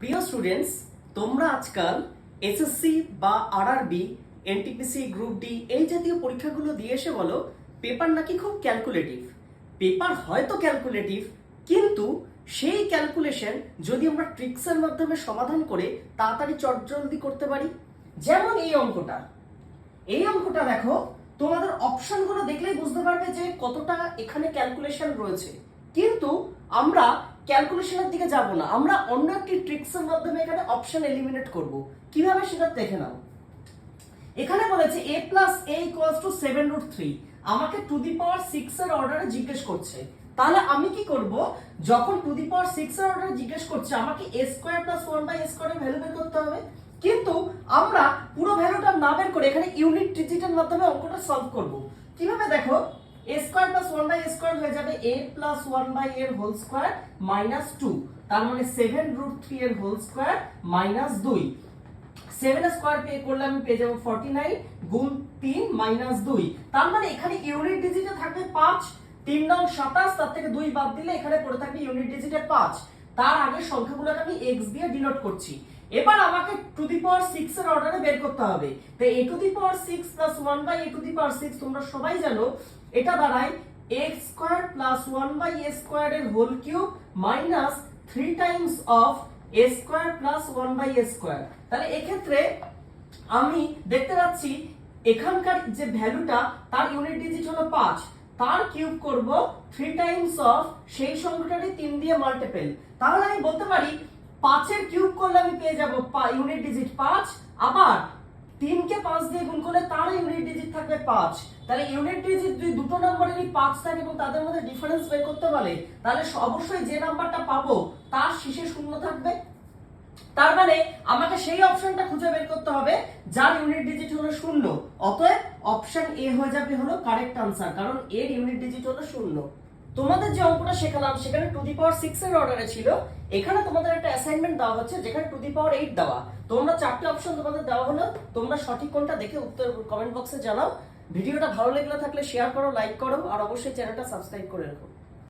প্রিয় স্টুডেন্টস, তোমরা আজকাল এসএসসি বা আরআরবি, এনটিপিসি, গ্রুপ ডি এই জাতীয় পরীক্ষাগুলো দিয়ে এসে বলো পেপার নাকি খুব ক্যালকুলেটিভ। পেপার হয়তো ক্যালকুলেটিভ, কিন্তু সেই ক্যালকুলেশন যদি আমরা ট্রিক্সের মাধ্যমে সমাধান করে তাড়াতাড়ি চটজলদি করতে পারি। যেমন এই অঙ্কটা দেখো, তোমাদের অপশনগুলো দেখলেই বুঝতে পারবে যে কতটা এখানে ক্যালকুলেশন রয়েছে। কিন্তু আমরা ক্যালকুলেশনের দিকে যাব না, আমরা অন্য একটি ট্রিক্সের মাধ্যমে এখানে অপশন এলিমিনেট করব। কিভাবে সেটা দেখে নাও। এখানে বলেছে a plus a equals to 7√3, আমাকে টু দি পাওয়ার 6 এর অর্ডারে জিজ্ঞেস করছে। তাহলে আমি কি করব, যখন টু দি পাওয়ার 6 এর অর্ডারে জিজ্ঞেস করছে আমাকে a স্কয়ার প্লাস 1/a স্কয়ারের ভ্যালু বের করতে হবে। কিন্তু আমরা পুরো ভ্যালুটা না বের করে এখানে ইউনিট ডিজিটের মাধ্যমে অঙ্কটা সলভ করব। কিভাবে দেখো, a square plus 1/a square হয়ে যাবে a প্লাস 1/a এর হোল স্কয়ার মাইনাস 2, তার মানে 7√3 এর হোল স্কয়ার মাইনাস 2। 7 এর স্কয়ার পে করলে আমি পেয়ে যাব 49 গুণ 3 মাইনাস 2, তার মানে এখানে ইউনিট ডিজিটে থাকবে 5, 3 নং 27, তার থেকে 2 বাদ দিলে এখানে পড়ে থাকবে ইউনিট ডিজিটে 5। তার আগে সংখ্যাগুলোকে আমি x দিয়ে ডিনোট করছি। এবার আমাকে টু দি পাওয়ার 6 এর অর্ডারে বের করতে হবে। তো a to the power 6 plus 1/a to the power 6 তোমরা সবাই জানো, এটা দাঁড়ায় x square plus 1/a square এর whole cube minus 3 times of a square plus 1/a square. তাহলে এক্ষেত্রে আমি দেখতে পাচ্ছি এখানকার যে ভ্যালুটা তার ইউনিট ডিজিট হলো 5, তার কিউব করব 3 টাইমস অফ সেই সংখ্যাটাকে 3 দিয়ে মাল্টিপল। তাহলে আমি বলতে পারি 5 এর কিউব করলে আমি পেয়ে যাব ইউনিট ডিজিট 5, আবার 3 কে 5 দিয়ে গুণ করলে তার ইউনিট ডিজিট থাকবে 5। তাহলে ইউনিট ডিজিট যদি দুটো নম্বরেরই 5 থাকে এবং তাদের মধ্যে ডিফারেন্স বের করতে বলে, তাহলে অবশ্যই যে নাম্বারটা পাবো তার শেষে শূন্য থাকবে। তার মানে আমাকে সেই অপশনটা খুঁজে বের করতে হবে যার ইউনিট ডিজিট হলো 0। অতএব অপশন এ হয়ে যাবে হলো কারেক্ট আনসার, কারণ এর ইউনিট ডিজিট হলো 0। তোমাদের যে অঙ্কটা শেখালাম সেখানে টু দি পাওয়ার 6 এর অর্ডারে ছিল। এখানে তোমাদের একটা অ্যাসাইনমেন্ট দেওয়া হচ্ছে যেখানে টু দি পাওয়ার 8 দেওয়া। তোমরা চারটি অপশন তোমাদের দেওয়া হলো, তোমরা সঠিক কোনটা দেখে উত্তর কমেন্ট বক্সে জানাও। ভিডিওটা ভালো লাগলে থাকলে শেয়ার করো, লাইক করো, আর অবশ্যই চ্যানেলটা সাবস্ক্রাইব করে রাখো।